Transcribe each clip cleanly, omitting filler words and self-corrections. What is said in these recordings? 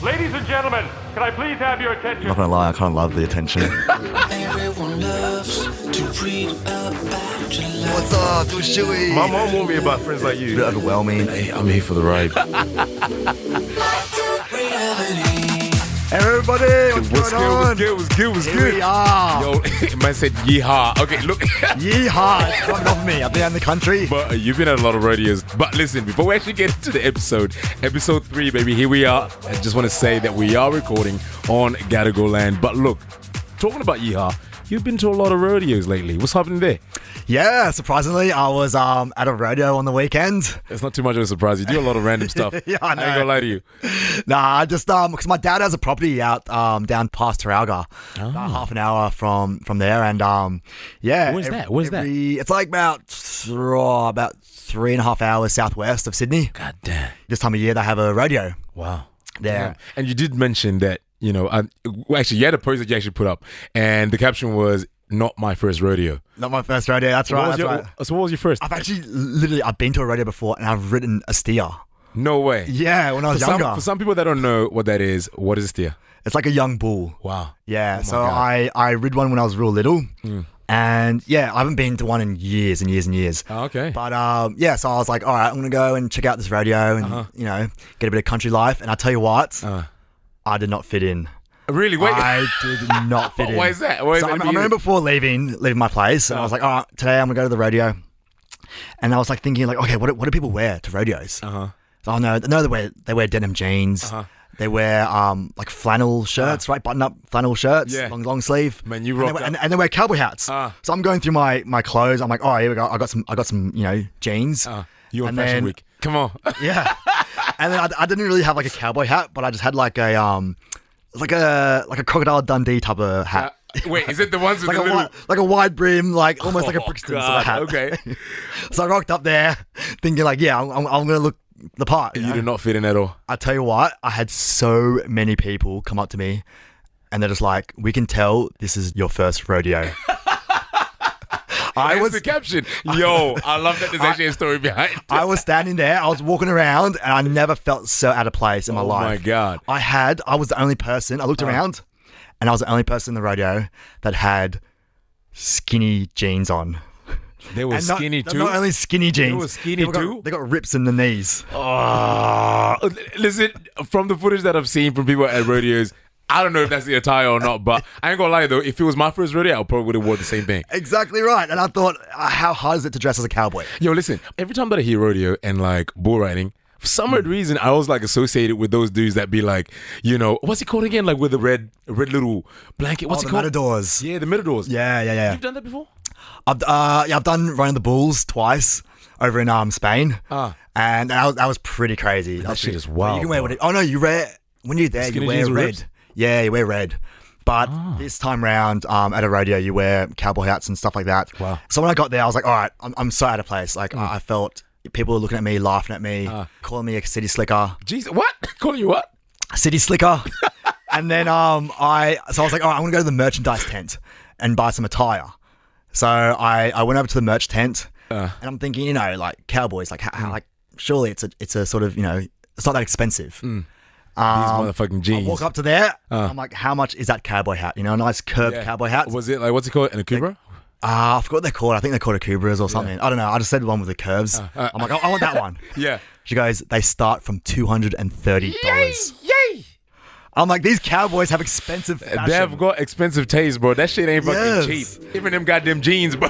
Ladies and gentlemen, can I please have your attention? I'm not gonna lie, I kind of love the attention. Everyone loves to read about your life. What's up, Dushui? My mom warned me about friends like A you. bit overwhelming. Hey, I'm here for the ride. Hey everybody, what's going on? What's good? Here we are. Yo, man said yeehaw. Okay, look. Yeehaw, it's coming off me. I've been out in the country. But you've been at a lot of radios. But listen, before we actually get into the episode 3, baby, here we are. I just want to say that we are recording on Gadigal land. But look, talking about yeehaw, you've been to a lot of rodeos lately. What's happening there? Yeah, surprisingly, I was at a rodeo on the weekend. It's not too much of a surprise. You do a lot of random stuff. Yeah, I know. I ain't gonna lie to you. Nah, I just because my dad has a property out down past Taralga, about half an hour from there, and yeah. Where's that? Where's that? It's like about 3.5 hours southwest of Sydney. God damn. This time of year, they have a rodeo Wow. there. Damn. And you did mention that, you know, actually, you had a post that you actually put up, and the caption was, "Not my first rodeo." Not my first rodeo. That's right. Right. So what was your first? I've been to a rodeo before, and I've ridden a steer. No way. Yeah, when I was younger. For some people that don't know what that is, what is a steer? It's like a young bull. Wow. Yeah, Oh my so God. I rid one when I was real little, and yeah, I haven't been to one in years and years and years. Oh, okay. But yeah, so I was like, all right, I'm gonna go and check out this rodeo and you know, get a bit of country life. And I tell you what, I did not fit in. Really? Wait. I did not fit in. Why is that? Why is So that I remember before leaving my place, and I was like, all right, today I'm gonna go to the rodeo. And I was like thinking, like, okay, what do people wear to rodeos? So I know they wear denim jeans. They wear like flannel shirts, right? Button up flannel shirts, Yeah. long sleeve. Man, you rocked and they wear cowboy hats. So I'm going through my clothes. I'm like, oh, here we go. I got some you know, jeans. You on And Fashion then- Week. Come on. Yeah. And then I didn't really have like a cowboy hat, but I just had like a like a Crocodile Dundee type of hat. Wait, is it the ones with Like the little... like a wide brim, like almost like a Brixton sort of hat. Okay. So I rocked up there, thinking like, yeah, I'm gonna look the part. You did not fit in at all. I tell you what, I had so many people come up to me, and they're just like, "We can tell this is your first rodeo." That's the caption. Yo, I love that there's actually a story behind it. I was standing there, I was walking around, and I never felt so out of place in my life. Oh my God. I was the only person, I looked around, and I was the only person in the rodeo that had skinny jeans on. They were And skinny too. Not only skinny jeans. were skinny too? They got rips in the knees. Oh, listen, from the footage that I've seen from people at rodeos, I don't know if that's the attire or not, but I ain't gonna lie though, if it was my first rodeo, I probably would have worn the same thing. Exactly right. And I thought, how hard is it to dress as a cowboy? Yo, listen, every time that I hear rodeo and like bull riding, for some weird reason, I always like associated with those dudes that be like, you know, what's it called again? Like with the red little blanket. What's it the called? matadors. Yeah, the matadors. Yeah. You've done that before? I've done running the bulls twice over in Spain, and that was pretty crazy. That shit is wild. You can wear bro. oh no, you wear when you're there, Skinny you wear jeans with red. rips? Yeah, you wear red. But this time round, at a rodeo, you wear cowboy hats and stuff like that. Wow. So when I got there, I was like, all right, I'm so out of place. Like I felt people were looking at me, laughing at me, calling me a city slicker. Jeez, what? Calling you what? City slicker. And then I was like, all right, I'm gonna go to the merchandise tent and buy some attire. So I went over to the merch tent, and I'm thinking, you know, like cowboys, like how like surely it's a sort of, you know, it's not that expensive. These motherfucking jeans. I walk up to there, I'm like, how much is that cowboy hat? You know, a nice curved cowboy hat. Was it like, what's it called? An Akubra? I forgot what they're called. I think they're called Akubras or something. I don't know. I just said one with the curves. I'm like, I want that one. Yeah. She goes, they start from $230. Yay! I'm like, these cowboys have expensive fashion. They have got expensive taste, bro. That shit ain't fucking Yes. cheap. Even them goddamn jeans, bro.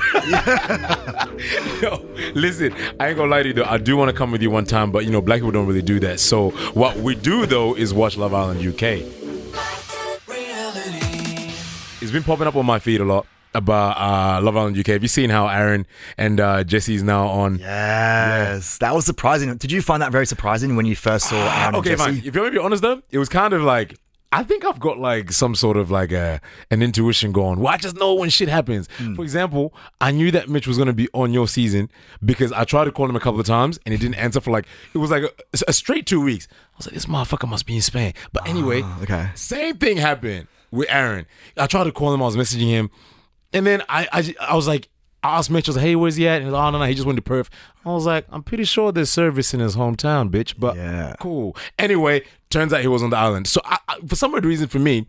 Yo, listen, I ain't gonna lie to you though. I do want to come with you one time, but you know, black people don't really do that. So what we do though is watch Love Island UK. It's been popping up on my feed a lot about Love Island UK. Have you seen how Aaron and Jessie is now on? Yes. That was surprising. Did you find that very surprising when you first saw Aaron and Okay, Jessie? fine. If you want me to be honest though, it was kind of like, I think I've got like some sort of like an intuition going. Well, I just know when shit happens. For example, I knew that Mitch was going to be on your season because I tried to call him a couple of times and he didn't answer for like, it was like a straight 2 weeks. I was like, this motherfucker must be in Spain. But anyway, okay. Same thing happened with Aaron. I tried to call him, I was messaging him. And then I was like, I asked Mitch, I was like, hey, where's he at? And he was like, oh, no, he just went to Perth. I was like, I'm pretty sure there's service in his hometown, bitch. But cool. Anyway, turns out he was on the island. So for some odd reason for me,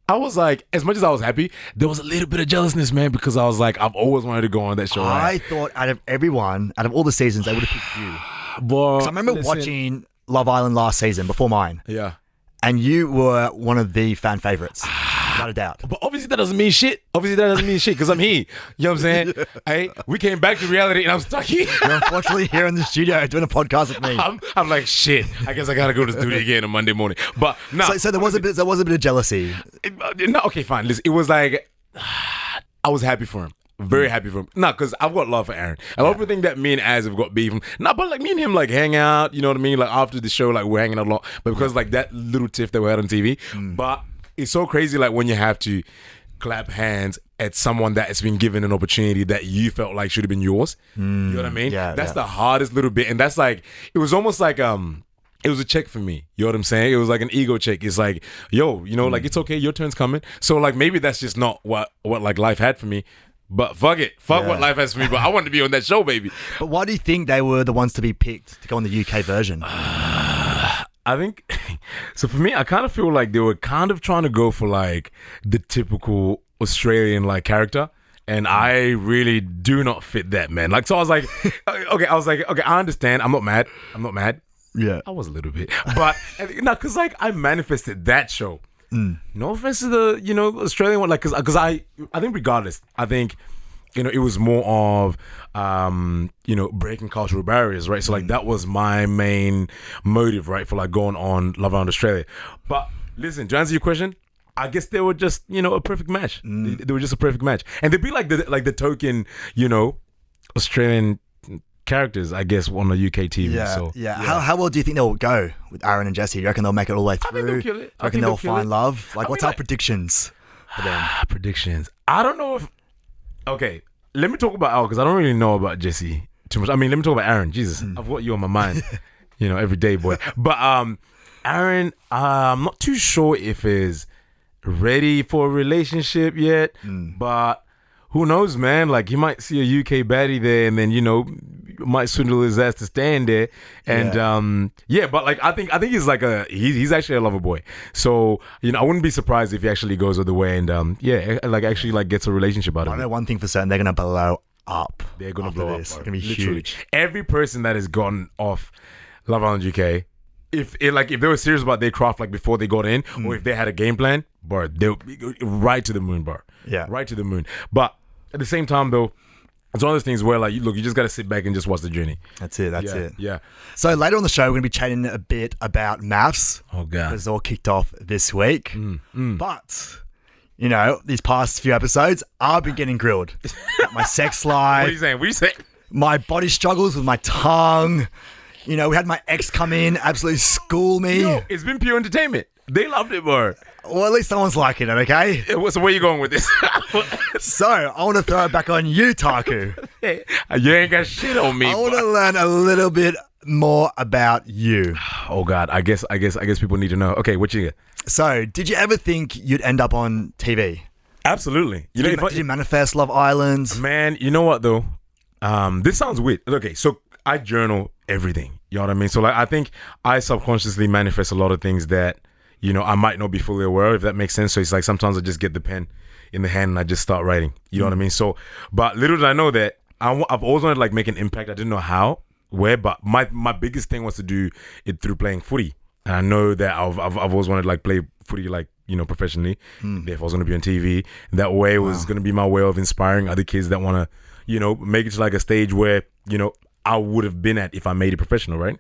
I was like, as much as I was happy, there was a little bit of jealousness, man, because I was like, I've always wanted to go on that show. I thought out of everyone, out of all the seasons, they would have picked you. Because I remember watching Love Island last season before mine. Yeah. And you were one of the fan favorites. Without a doubt. But obviously that doesn't mean shit. Because I'm here. You know what I'm saying? Hey, we came back to reality and I'm stuck here. You're unfortunately here in the studio doing a podcast with me. I'm like, shit. I guess I gotta go to the studio again on Monday morning. But no. So there was a bit of jealousy. No, okay, fine. Listen, it was like I was happy for him. Very happy for him. Nah, because I've got love for Aaron. A lot of people think that me and Az have got beef. Nah, but like me and him like hang out, you know what I mean? Like after the show, like we're hanging out a lot. But because like that little tiff that we had on TV. But it's so crazy like when you have to clap hands at someone that has been given an opportunity that you felt like should have been yours. You know what I mean? Yeah, that's the hardest little bit. And that's like, it was almost like it was a check for me. You know what I'm saying? It was like an ego check. It's like, yo, you know, like it's okay, your turn's coming. So like maybe that's just not what like life had for me. But fuck it. Fuck what life has for me. But I wanted to be on that show, baby. But why do you think they were the ones to be picked to go on the UK version? I think, so for me, I kind of feel like they were kind of trying to go for like the typical Australian like character. And I really do not fit that, man. Like, so I was like, okay, I understand. I'm not mad. Yeah. I was a little bit. But, no, because like I manifested that show. No offense to the, you know, Australian one, like, because I think regardless, I think, you know, it was more of, you know, breaking cultural barriers, right? So like that was my main motive, right, for like going on Love Island Australia. But listen, to answer your question, I guess they were just, you know, a perfect match. They were just a perfect match, and they'd be like the token, you know, Australian characters, I guess, on the UK TV. Yeah. How well do you think they'll go with Aaron and Jessie? You reckon they'll make it all the way through? I think they'll kill it. I reckon they'll find love? Like, what's our predictions for them? Predictions. I don't know if... Okay, let me talk about Elle, because I don't really know about Jessie too much. I mean, let me talk about Aaron. Jesus, I've got you on my mind, you know, every day, boy. But Aaron, I'm not too sure if he's ready for a relationship yet, but... Who knows, man? Like, he might see a UK baddie there and then, you know, might swindle his ass to stand there. And, but, like, I think he's like he's actually a lover boy. So, you know, I wouldn't be surprised if he actually goes all the way and, like, actually, like, gets a relationship out of it. I know one thing for certain, they're going to blow up. They're going to blow up. It's going to be Literally. huge. Every person that has gotten off Love Island UK, if they were serious about their craft, like, before they got in, or if they had a game plan, bro, they'll right to the moon, bro. Yeah. Right to the moon. But, at the same time, though, it's one of those things where, like, you just got to sit back and just watch the journey. That's it. Yeah. So later on the show, we're going to be chatting a bit about MAFS. Oh, God. It's all kicked off this week. But, you know, these past few episodes, I've been getting grilled. My sex life. What are you saying? My body struggles with my tongue. You know, we had my ex come in, absolutely school me. Yo, it's been pure entertainment. They loved it, bro. Well, at least someone's liking it, okay? So where are you going with this? So, I want to throw it back on you, Taku. Hey, you ain't got shit on me. I want to learn a little bit more about you. Oh, God. I guess people need to know. Okay, what you get? So, did you ever think you'd end up on TV? Absolutely. Did you manifest Love Island? Man, you know what, though? This sounds weird. Okay, so I journal everything. You know what I mean? So, like, I think I subconsciously manifest a lot of things that, you know, I might not be fully aware of, if that makes sense. So it's like sometimes I just get the pen in the hand and I just start writing. You know what I mean? So, but little did I know that I've always wanted to like make an impact. I didn't know how, where, but my biggest thing was to do it through playing footy. And I know that I've always wanted to like play footy like, you know, professionally. If I was going to be on TV, that way was going to be my way of inspiring other kids that want to, you know, make it to like a stage where, you know, I would have been at if I made it professional, right?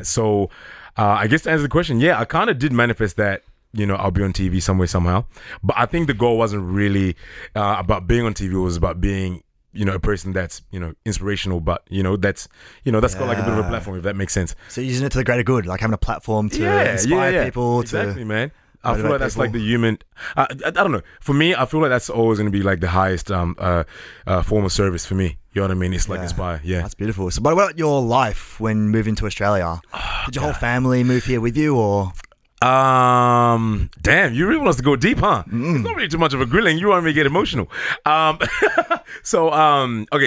So I guess to answer the question, yeah, I kind of did manifest that, you know, I'll be on TV somewhere, somehow. But I think the goal wasn't really about being on TV. It was about being, you know, a person that's, you know, inspirational, but, that's got like a bit of a platform, if that makes sense. So using it to the greater good, like having a platform to inspire people. Exactly, man. I feel like that's like the human. I don't know. For me, I feel like that's always going to be like the highest form of service for me. You know what I mean? It's like inspire. Yeah, that's beautiful. So, what about your life when moving to Australia? Did your whole family move here with you, or? Damn, you really want us to go deep, huh? It's not really too much of a grilling. You want me to get emotional. Okay,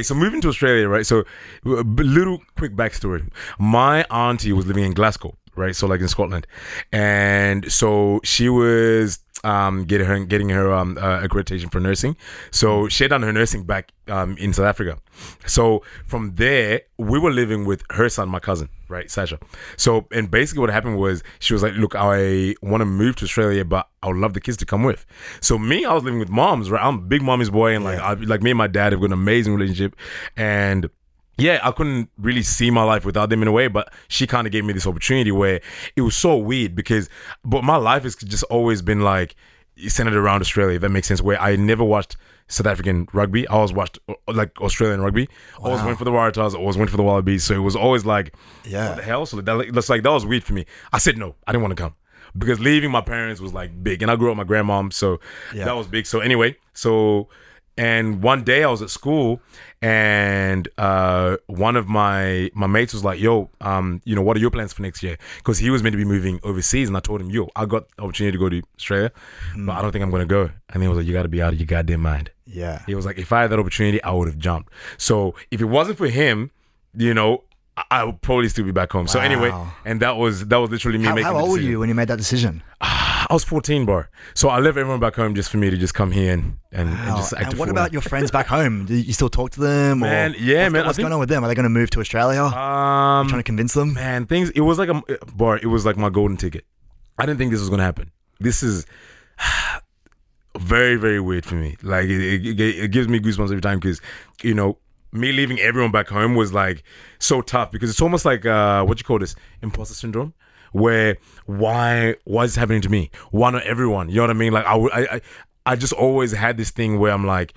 so moving to Australia, right? So, a little quick backstory. My auntie was living in Glasgow, right? So, like in Scotland, and so she was getting her accreditation for nursing. So she had done her nursing back in South Africa. So from there, we were living with her son, my cousin, right, Sasha. So, and basically what happened was she was like, look, I want to move to Australia, but I would love the kids to come with. So me, I was living with moms, right? I'm a big mommy's boy, and like me and my dad have got an amazing relationship, and yeah, I couldn't really see my life without them in a way, but she kind of gave me this opportunity where it was so weird but my life has just always been like centered around Australia, if that makes sense, where I never watched South African rugby. I always watched like Australian rugby. Wow. Always went for the Waratahs, always went for the Wallabies. So it was always like, what the hell? So that was weird for me. I said no, I didn't want to come because leaving my parents was like big, and I grew up with my grandmom, so that was big. So anyway, and one day I was at school, and one of my mates was like, yo, what are your plans for next year? Because he was meant to be moving overseas, and I told him, yo, I got the opportunity to go to Australia, but I don't think I'm going to go. And he was like, you got to be out of your goddamn mind. Yeah. He was like, if I had that opportunity, I would have jumped. So if it wasn't for him, I would probably still be back home. Wow. So anyway, and that was literally me making the decision. How old were you when you made that decision? I was 14, bro. So I left everyone back home just for me to just come here and just act. And what about your friends back home? Do you still talk to them? Man, What's going on with them? Are they going to move to Australia? Are you trying to convince them? Man, it was like my golden ticket. I didn't think this was going to happen. This is very, very weird for me. Like it gives me goosebumps every time because, me leaving everyone back home was like so tough because it's almost like imposter syndrome, where why is this happening to me? Why not everyone? You know what I mean? Like I just always had this thing where I'm like,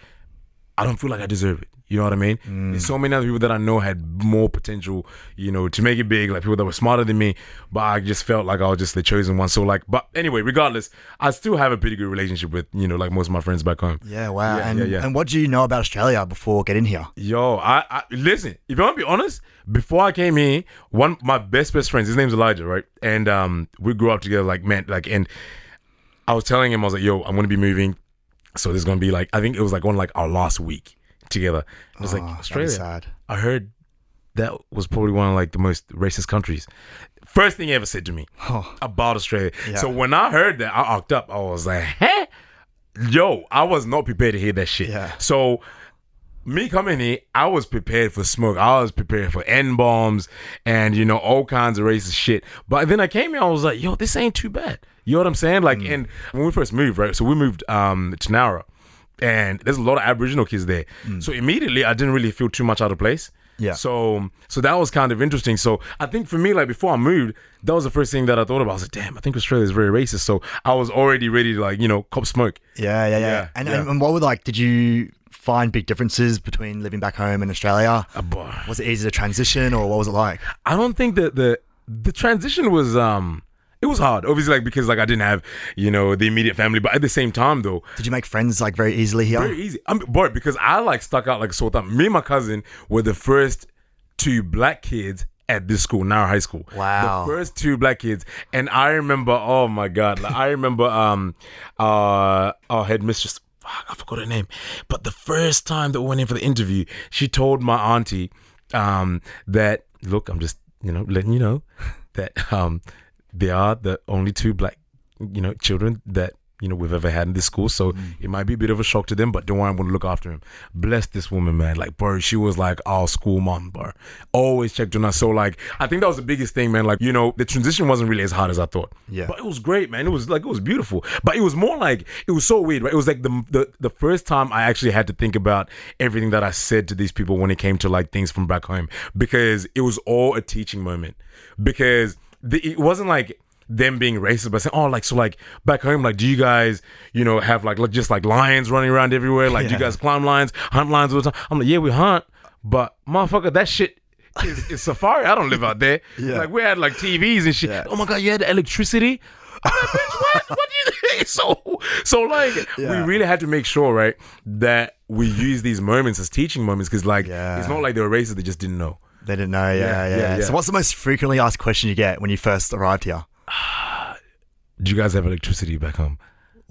I don't feel like I deserve it. You know what I mean? There's so many other people that I know had more potential, to make it big, like people that were smarter than me, but I just felt like I was just the chosen one. So but anyway, regardless, I still have a pretty good relationship with, like most of my friends back home. Yeah, wow. And what do you know about Australia before getting here? Yo, I listen, if you want to be honest, before I came here, my best friends, his name's Elijah, right? And we grew up together, and I was telling him, I was like, yo, I'm going to be moving. So this is going to be like, I think it was like on like our last week together. I was like, Australia, sad. I heard that was probably one of like the most racist countries. First thing he ever said to me about Australia. Yeah. So when I heard that, I arced up. I was like, huh? Yo, I was not prepared to hear that shit. Yeah. So me coming here, I was prepared for smoke. I was prepared for N-bombs and, all kinds of racist shit. But then I came here, I was like, yo, this ain't too bad. You know what I'm saying? Like, and when we first moved, right? So we moved to Nowra, and there's a lot of Aboriginal kids there. So immediately, I didn't really feel too much out of place. Yeah. So that was kind of interesting. So I think for me, like before I moved, that was the first thing that I thought about. I was like, damn, I think Australia is very racist. So I was already ready to cop smoke. Yeah. And what did you find big differences between living back home and Australia? Was it easy to transition, or what was it like? I don't think that the transition was it was hard, obviously, like because like I didn't have the immediate family, but at the same time though, did you make friends like very easily here? Very easy. Because I like stuck out like a sore thumb. Me and my cousin were the first two black kids at this school, Nowra High School. Wow. The first two black kids. And I remember, oh my God, like I remember our headmistress, I forgot her name, but the first time that we went in for the interview, she told my auntie that, look, I'm just letting you know that they are the only two black children that we've ever had in this school, so it might be a bit of a shock to them, but don't worry, I'm going to look after him. Bless this woman, man. Like, bro, she was like our school mom, bro. Always checked on us. So like, I think that was the biggest thing, man. Like, the transition wasn't really as hard as I thought. Yeah. But it was great, man. It was beautiful. But it was more like, it was so weird, right? It was like the first time I actually had to think about everything that I said to these people when it came to like things from back home, because it was all a teaching moment. Because it wasn't like them being racist, but saying, back home, like, do you guys, have like just like lions running around everywhere? Like, do you guys climb lions, hunt lions all the time? I'm like, yeah, we hunt, but motherfucker, that shit is safari. I don't live out there. Yeah. Like, we had like TVs and shit. Yeah. Oh my God, you had electricity? I'm like, bitch, what do you think? So like, we really had to make sure, right, that we use these moments as teaching moments, because like, it's not like they were racist, they just didn't know. They didn't know, yeah. So what's the most frequently asked question you get when you first arrived here? do you guys have electricity back home?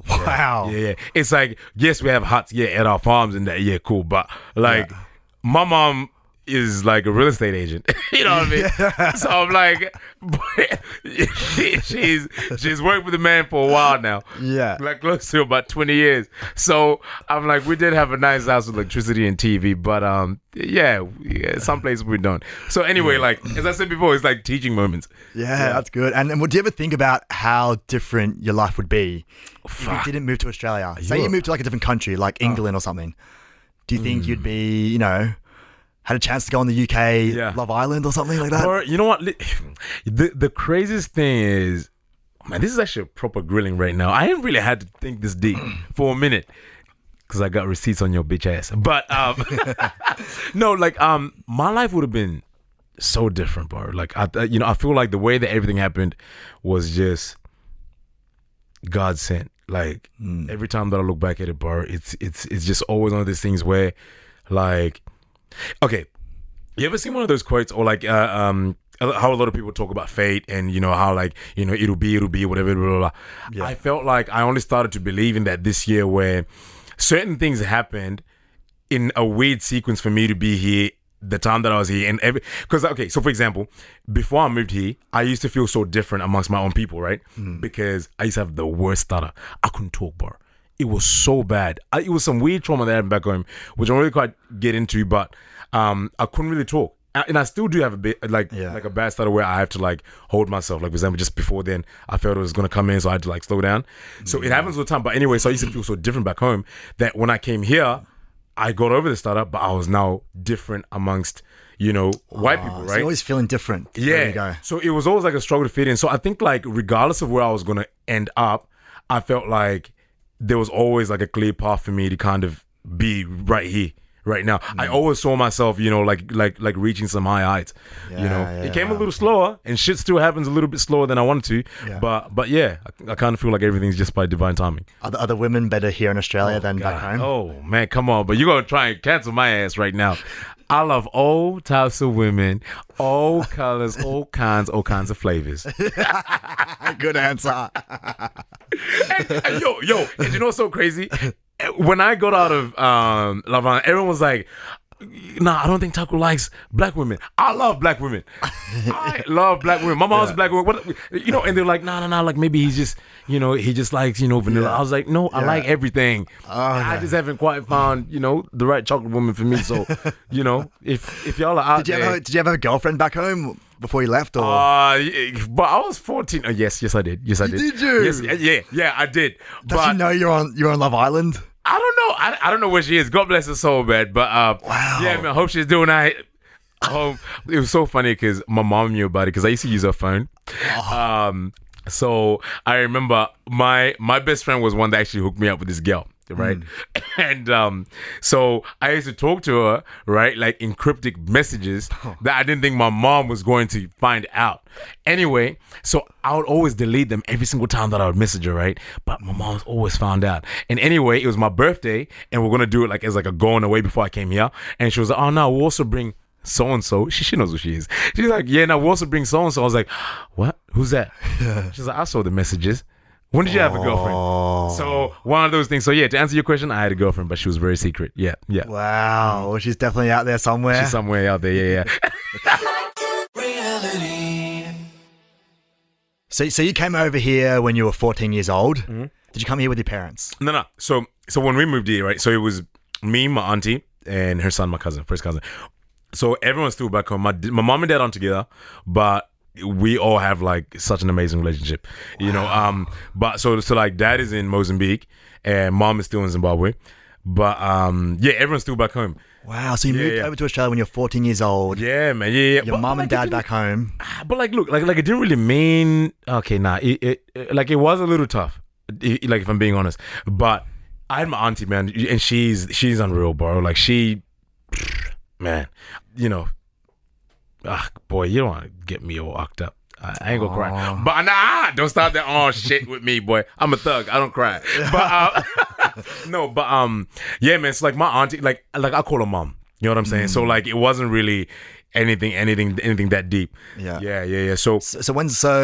Wow. Yeah. It's like, yes, we have huts, at our farms and that, cool. But like, my mom is like a real estate agent. You know what I mean? Yeah. So I'm like, she's worked with the man for a while now. Yeah. Like close to about 20 years. So I'm like, we did have a nice house with electricity and TV, but some places we don't. So anyway, like as I said before, it's like teaching moments. Yeah, that's good. And would you ever think about how different your life would be if you didn't move to Australia? Say you moved to like a different country, like England or something. Do you think you'd be, had a chance to go on the UK Love Island or something like that? Or, you know what? The craziest thing is, man, this is actually a proper grilling right now. I ain't really had to think this deep for a minute because I got receipts on your bitch ass. But no, like my life would have been so different, bro. Like I feel like the way that everything happened was just God sent. Like every time that I look back at it, bro, it's just always one of those things where, like, okay, you ever seen one of those quotes or like how a lot of people talk about fate and how like it'll be whatever, blah, blah, blah. Yeah. I felt like I only started to believe in that this year, where certain things happened in a weird sequence for me to be here the time that I was here. And because so for example, before I moved here, I used to feel so different amongst my own people, right? Because I used to have the worst stutter. I couldn't talk, bro. It was so bad. It was some weird trauma that I had back home, which I don't really quite get into, but I couldn't really talk. And I still do have a bit like a bad stutter where I have to like hold myself. Like for example, just before then, I felt it was gonna come in, so I had to like slow down. So it happens all the time. But anyway, so I used to feel so different back home that when I came here, I got over the stutter, but I was now different amongst white people, right? So you're always feeling different. Yeah. There you go. So it was always like a struggle to fit in. So I think like regardless of where I was gonna end up, I felt like there was always like a clear path for me to kind of be right here, right now. I always saw myself, like reaching some high heights. It came a little slower, and shit still happens a little bit slower than I wanted to. Yeah. But yeah, I kind of feel like everything's just by divine timing. Are the women better here in Australia than back home? Oh man, come on! But you're gonna try and cancel my ass right now. I love all types of women, all colors, all kinds of flavors. Good answer. and yo, and you know what's so crazy? When I got out of Love Island, everyone was like, nah, I don't think Taku likes black women. I love black women. I love black women. My mom's black women. And they're like, nah, like maybe he's just, he just likes, vanilla. I was like, no, I like everything. I just haven't quite found, the right chocolate woman for me. So, if y'all are out there. Did you ever have a girlfriend back home before you left? Or? But I was 14. Yes, I did. Yes, I did. Did you? Yes, yeah, I did. Does she know you're on Love Island? I don't know. I don't know where she is. God bless her soul, man. But wow. Yeah, man. I hope she's doing all right. It was so funny because my mom knew about it because I used to use her phone. So I remember my best friend was one that actually hooked me up with this girl, right? And so I used to talk to her, right, like in cryptic messages that I didn't think my mom was going to find out. Anyway, so I would always delete them every single time that I would message her, right? But my mom's always found out. And anyway, it was my birthday, and we're gonna do it like as like a going away before I came here. And she was like, "Oh no, we'll also bring so-and-so." She knows who she is. She's like, "Yeah, no, we'll also bring so-and-so." I was like, "What? Who's that?" She's like, "I saw the messages. When did you have a girlfriend?" So one of those things. So yeah, to answer your question, I had a girlfriend, but she was very secret. Yeah. Wow. Well, she's definitely out there somewhere. She's somewhere out there. Yeah. So you came over here when you were 14 years old. Mm-hmm. Did you come here with your parents? No. So when we moved here, right? So it was me, my auntie, and her son, my cousin, first cousin. So everyone's still back home. My mom and dad aren't together, but we all have like such an amazing relationship, but so like dad is in Mozambique and mom is still in Zimbabwe, but everyone's still back home. Wow. So you moved over to Australia when you're 14 years old. Yeah, man. Yeah. Your mom and dad back home. But like, look, like it didn't really mean okay. Nah, it was a little tough. Like if I'm being honest, but I had my auntie, man, and she's unreal, bro. Like man, boy, you don't want to get me all ocked up. I ain't gonna cry. But don't start that shit with me, boy. I'm a thug. I don't cry. But yeah, man. It's like my auntie, like I call her mom. You know what I'm saying? So like it wasn't really anything that deep. Yeah. So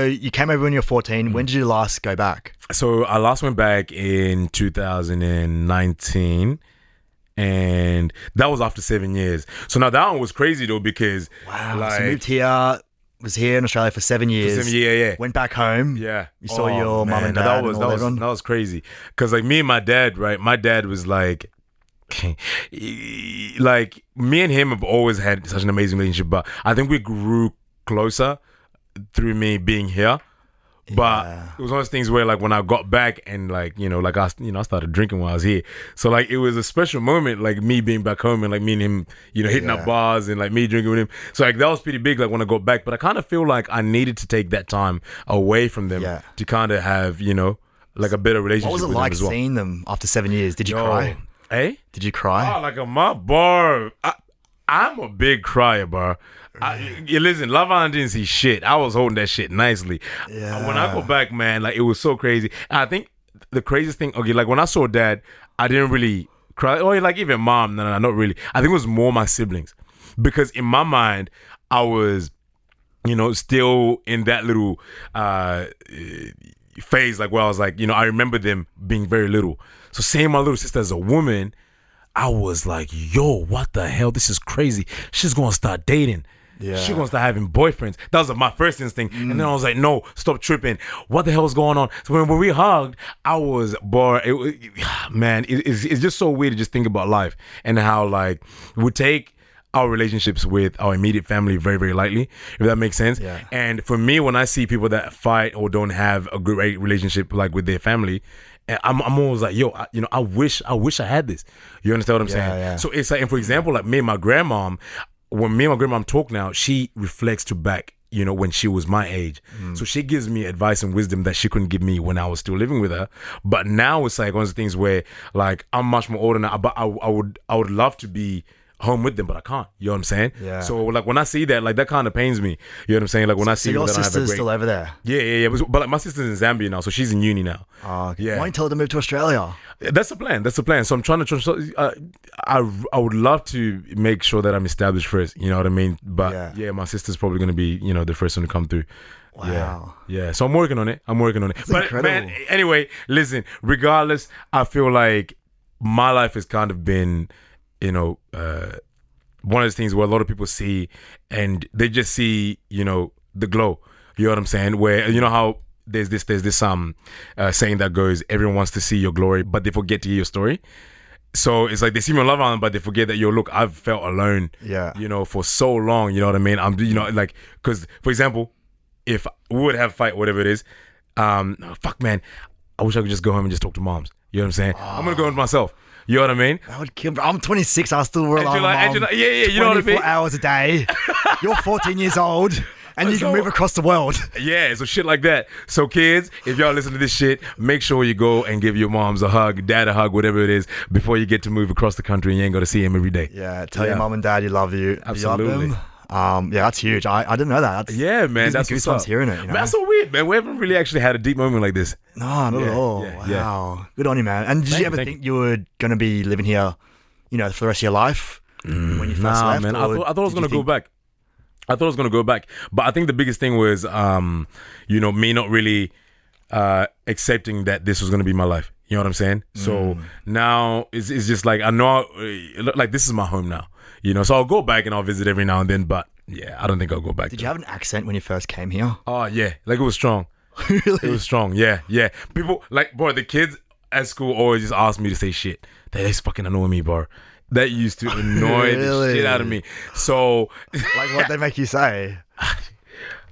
you came over when you were 14. When did you last go back? So I last went back in 2019. And that was after 7 years. So now that one was crazy though, because so you moved here, was here in Australia for 7 years. Yeah. Went back home. Yeah. You saw your mum and dad. That was crazy. Because like me and my dad, right? My dad was like me and him have always had such an amazing relationship, but I think we grew closer through me being here. But it was one of those things where like when I got back and like, I started drinking while I was here. So like it was a special moment, like me being back home and like me and him, hitting up bars and like me drinking with him. So like that was pretty big like when I got back. But I kind of feel like I needed to take that time away from them to kind of have, like a better relationship with them as well. What was it like seeing them after 7 years? Did you cry? Hey? Did you cry? Oh, like my bar. I'm a big crier, bro. Listen, Love Island didn't see shit. I was holding that shit nicely. Yeah. When I go back, man, like it was so crazy. And I think the craziest thing, okay, like when I saw dad, I didn't really cry. Or like even mom, no, not really. I think it was more my siblings. Because in my mind, I was, still in that little phase, like where I was like, I remember them being very little. So seeing my little sister as a woman, I was like, yo, what the hell? This is crazy. She's going to start dating. Yeah. She's going to start having boyfriends. That was my first instinct. And then I was like, no, stop tripping. What the hell is going on? So when we hugged, I was bored. It's just so weird to just think about life and how like we take our relationships with our immediate family very, very lightly, if that makes sense. Yeah. And for me, when I see people that fight or don't have a great relationship like with their family, I'm always like, yo, I wish I had this. You understand what I'm saying? Yeah. So it's like, and for example, like me and my grandmom, when me and my grandmom talk now, she reflects to back, when she was my age. So she gives me advice and wisdom that she couldn't give me when I was still living with her. But now it's like one of the things where like I'm much more older now, but I would love to be home with them, but I can't. You know what I'm saying? Yeah. So like when I see that, like that kind of pains me. You know what I'm saying? Like when I see your that I have a sister's great... still over there. Yeah. But like my sister's in Zambia now, so she's in uni now. Oh, okay. Yeah. Why don't you tell her to move to Australia? That's the plan. So I'm trying to. I would love to make sure that I'm established first. You know what I mean? But yeah, my sister's probably going to be the first one to come through. Wow. Yeah. So I'm working on it. That's but incredible. man, anyway, listen. Regardless, I feel like my life has kind of been, one of those things where a lot of people see and they just see, the glow. You know what I'm saying? Where how there's this saying that goes, everyone wants to see your glory, but they forget to hear your story. So it's like they see me on Love Island, but they forget that look, I've felt alone. Yeah. For so long. You know what I mean? I'm like, because for example, if we would have a fight, whatever it is, fuck man, I wish I could just go home and just talk to moms. You know what I'm saying? I'm gonna go home myself. You know what I mean? That would kill me. I'm 26. I still rely on mom. Yeah. You know what I mean? 24 hours a day. You're 14 years old. And you can move across the world. Yeah, so shit like that. So kids, if y'all listen to this shit, make sure you go and give your moms a hug, dad a hug, whatever it is, before you get to move across the country and you ain't got to see him every day. Yeah, tell your mom and dad you love you. Absolutely. You love them. Yeah, that's huge. I didn't know that. Man, that's what's up. Hearing it. Man, that's so weird, man. We haven't really actually had a deep moment like this. No, not at all. Wow. Good on you, man. And did you ever think you were going to be living here, for the rest of your life when you first left? Man. I thought I was going to go back. But I think the biggest thing was, me not really accepting that this was going to be my life. You know what I'm saying? So now it's just like, I know, like this is my home now. So I'll go back and I'll visit every now and then, but yeah, I don't think I'll go back. Did you have an accent when you first came here? Oh yeah, like it was strong. Really? It was strong. Yeah. People like, bro, the kids at school always just ask me to say shit. They just fucking annoy me, bro. That used to annoy the shit out of me. So like what they make you say?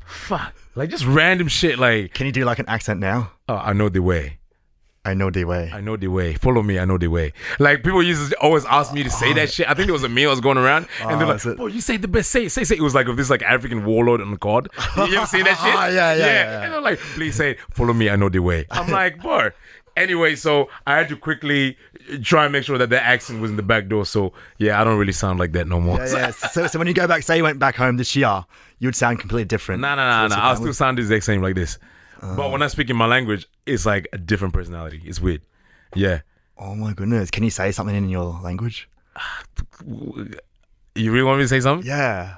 Fuck. Like just random shit like, can you do like an accent now? Oh, I know the way. I know the way. I know the way. Follow me. I know the way. Like people used to always ask me to say that shit. I think there was a meme I was going around, and they're like, "Bro, you say the best. Say." It was like of this like African warlord on the card. You ever seen that shit? Yeah. And they're like, "Please say, follow me. I know the way." I'm like, "Bro." Anyway, so I had to quickly try and make sure that the accent was in the back door. So yeah, I don't really sound like that no more. Yeah. So when you go back, say you went back home this year, you would sound completely different. No. I'll still sound the exact same like this. But when I speak in my language, it's like a different personality. It's weird. Yeah. Oh my goodness. Can you say something in your language? You really want me to say something? Yeah.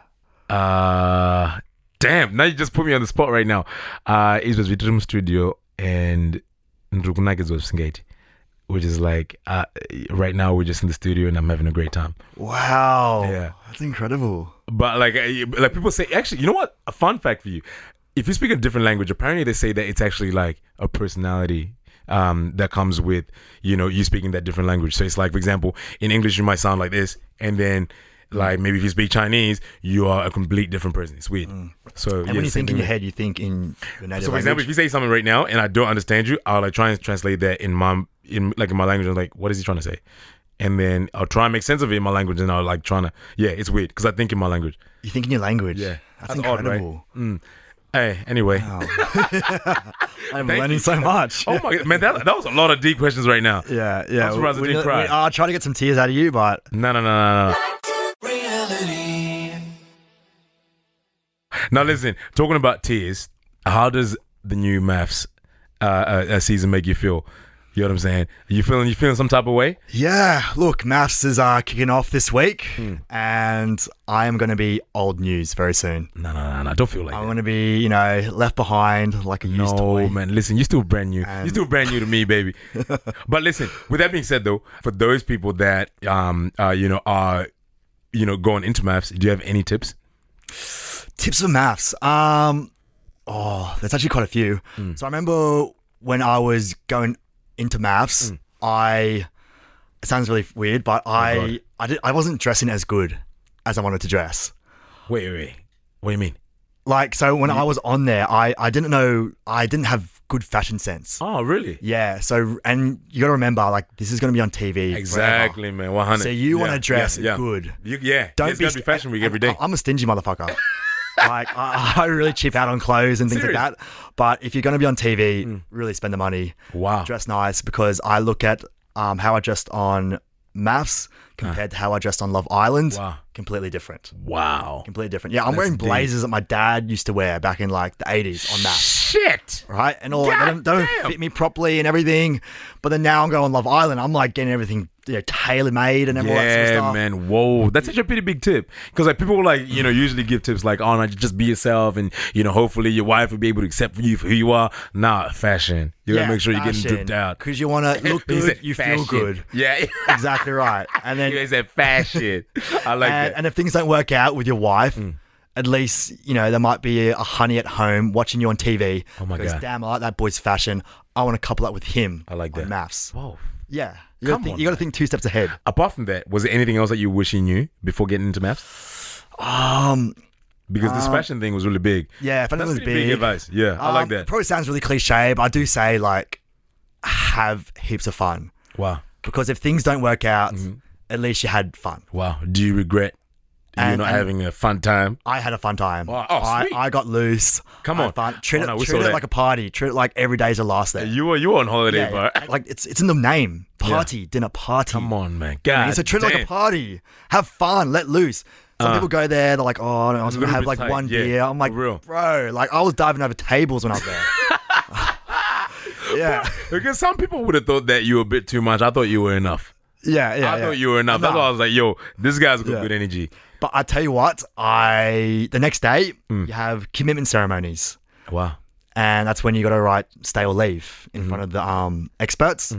Damn, now you just put me on the spot right now. It was Vitrum Studio and Ndukunagis was Singate, which is like right now we're just in the studio and I'm having a great time. Wow. Yeah. That's incredible. But like people say, actually, you know what? A fun fact for you: if you speak a different language, apparently they say that it's actually like a personality that comes with you speaking that different language. So it's like, for example, in English you might sound like this, and then like maybe if you speak Chinese, you are a complete different person. It's weird. So And when you think in your head, you think in your native So for language. example, if you say something right now and I don't understand you, I'll like try and translate that in my language. I'm like, what is he trying to say? And then I'll try and make sense of it in my language, and I'll like it's weird because I think in my language. You think in your language. Yeah. That's odd, incredible. right? Hey, anyway. Wow. I'm Thank learning you. so much. Oh my god, man, that was a lot of deep questions right now. Yeah. I'm surprised I didn't cry. I'll try to get some tears out of you, but No. Reality. Now listen, talking about tears, how does the new MAFS season make you feel? You know what I'm saying? You feeling some type of way? yeah, look, MAFS is kicking off this week, and I am going to be old news very soon. No, don't feel like I'm that. going to be, left behind like a used toy. No, man, listen, you're still brand new. You're still brand new to me, baby. But listen, with that being said though, for those people that are going into MAFS, do you have any tips? Tips for MAFS. There's actually quite a few. So I remember when I was going into MAFS, it sounds really weird, but I wasn't dressing as good as I wanted to dress. Wait. What do you mean? Like, so when I was on there, I didn't have good fashion sense. Oh, really? Yeah. So, and you got to remember, like, this is going to be on TV. Exactly, man. 100. So you want to dress good. Don't be Fashion Week every day. I'm a stingy motherfucker. Like, I really cheap out on clothes and things Serious? like that. But if you're going to be on TV, really spend the money. Wow. Dress nice, because I look at how I dressed on MAFS compared to how I dressed on Love Island. Wow. Completely different. Wow. Completely different. Yeah, I'm wearing deep. blazers that my dad used to wear back in like the 80s on MAFS. Shit. Right? And all that they don't fit me properly and everything. But then now I'm going on Love Island. I'm like getting everything tailor made and all that sort of Yeah, stuff. man. Whoa, that's actually a pretty big tip. Because like people like usually give tips like, oh, no, just be yourself, and hopefully your wife will be able to accept you for who you are. Nah, fashion. You gotta make sure you're getting dripped out. Because you want to look He good, said you fashion. feel good. Yeah. Exactly right. And then You said fashion. I like that. and if things don't work out with your wife, at least there might be a honey at home watching you on TV. Oh my goes, God. damn, I like that boy's fashion. I want to couple that with him. I like on that. MAFS. Whoa. Yeah, you Come got on, to man. think 2 steps ahead. Apart from that, was there anything else that you wish you knew before getting into MAFS? Because this fashion thing was really big. Yeah, if That's anything was pretty big big. advice. Yeah, I like that. Probably sounds really cliche, but I do say like have heaps of fun, Wow. because if things don't work out, at least you had fun. Wow. Do you regret And- not and- having a fun time? I had a fun time. Wow. Oh, sweet. I got loose. Come I on. had fun. Treat Oh, no, we it saw that. like a party. Treat it like every day's a last day. You were on holiday, bro. Like it's in the name. Party, dinner party. Come on, man. I mean, God so treat it like damn. a party. Have fun. Let loose. Some people go there. They're like, oh, no, I was A gonna little have bit like tight, one yeah, beer. I'm like, for real. bro, like I was diving over tables when I was there. Yeah, Because some people would have thought that you were a bit too much. I thought you were enough. yeah. I thought you were enough. That's No. why I was like, yo, this guy's got Yeah. good energy. But I tell you what, the next day you have commitment ceremonies, Wow. and that's when you got to write stay or leave in front of the experts.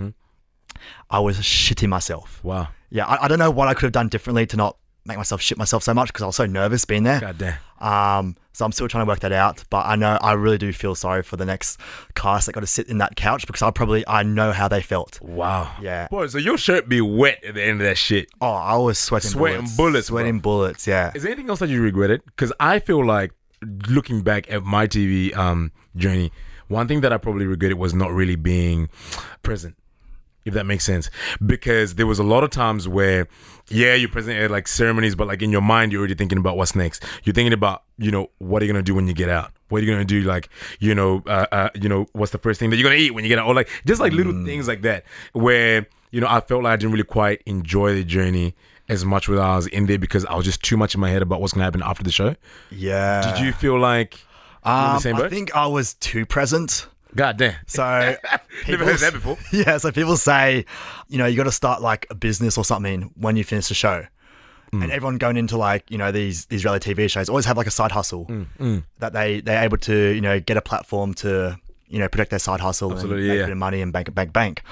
I was shitting myself. Wow. Yeah, I don't know what I could have done differently to not make myself shit myself so much, because I was so nervous being there. God damn. So I'm still trying to work that out, but I really do feel sorry for the next cast that got to sit in that couch, because I know how they felt. Wow. Yeah. Boy, so your shirt be wet at the end of that shit. Oh, I was sweating bullets, Sweating bullets, yeah. Is there anything else that you regretted? Because I feel like looking back at my TV journey, one thing that I probably regretted was not really being present, if that makes sense. Because there was a lot of times where, yeah, you're present at like ceremonies, but like in your mind, you're already thinking about what's next. You're thinking about, what are you going to do when you get out? What are you going to do? Like, what's the first thing that you're going to eat when you get out? Or like, just like little things like that where, I felt like I didn't really quite enjoy the journey as much when I was in there, because I was just too much in my head about what's going to happen after the show. Yeah. Did you feel like you were in the same boat? I think I was too present. God damn. So Never heard that before. Yeah, so people say, you got to start like a business or something when you finish the show. and everyone going into like, you know, these reality TV shows always have like a side hustle that they're able to, you know, get a platform to, you know, protect their side hustle and make a bit of money and bank.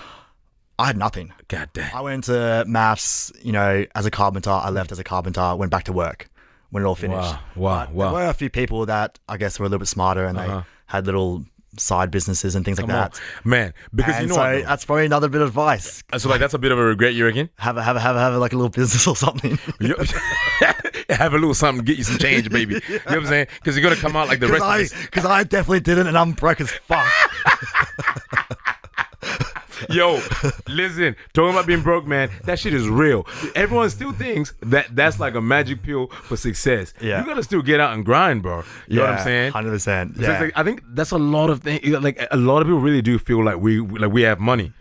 I had nothing. God damn. I went into MAFS, you know, as a carpenter. I left as a carpenter, went back to work when it all finished. Wow. There were a few people that I guess were a little bit smarter and they had little side businesses and things like that. Man, because and you know so what? that's probably another bit of advice. So like that's a bit of a regret, you reckon? Have like a little business or something. Have a little something, get you some change, baby. You know what I'm saying? Because you're gonna come out like the rest of us. Because I definitely didn't, and I'm broke as fuck. Yo, listen, talking about being broke, man, that shit is real. Everyone still thinks that that's like a magic pill for success. Yeah. You gotta still get out and grind, bro. You know what I'm saying? 100%. So Yeah. it's like, I think that's a lot of things. Like a lot of people really do feel like we have money.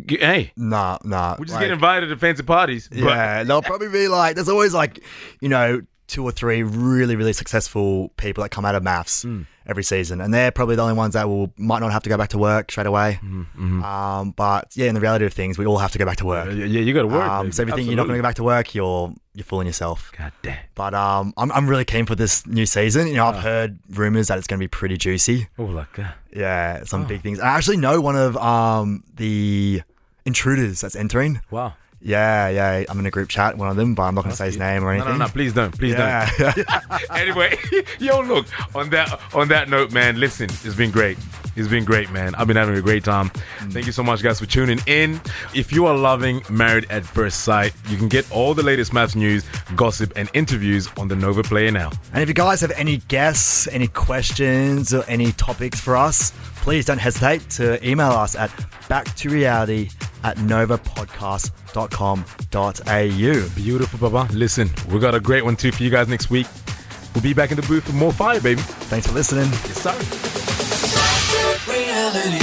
Hey, Nah. we just get invited to fancy parties. But Yeah, they'll probably be like, there's always like, you know, 2 or 3 really, really successful people that come out of MAFS every season, and they're probably the only ones that might not have to go back to work straight away. But yeah, in the reality of things, we all have to go back to work. yeah, you got to work. So if you think you're not going to go back to work, you're fooling yourself. God damn. But I'm really keen for this new season. You know, I've heard rumors that it's going to be pretty juicy. Oh, like Yeah, some big things. I actually know one of the intruders that's entering. wow. Yeah. I'm in a group chat, one of them, but I'm not going to say his name or anything. No, please don't. Anyway, yo, look, on that note, man, listen, it's been great. It's been great, man. I've been having a great time. Thank you so much, guys, for tuning in. If you are loving Married at First Sight, you can get all the latest maths news, gossip, and interviews on the Nova Player now. And if you guys have any guests, any questions, or any topics for us, please don't hesitate to email us at backtoreality@novapodcast.com.au. Beautiful, Baba. Listen, we got a great one too for you guys next week. We'll be back in the booth for more fire, baby. Thanks for listening. Yes, sir. Reality.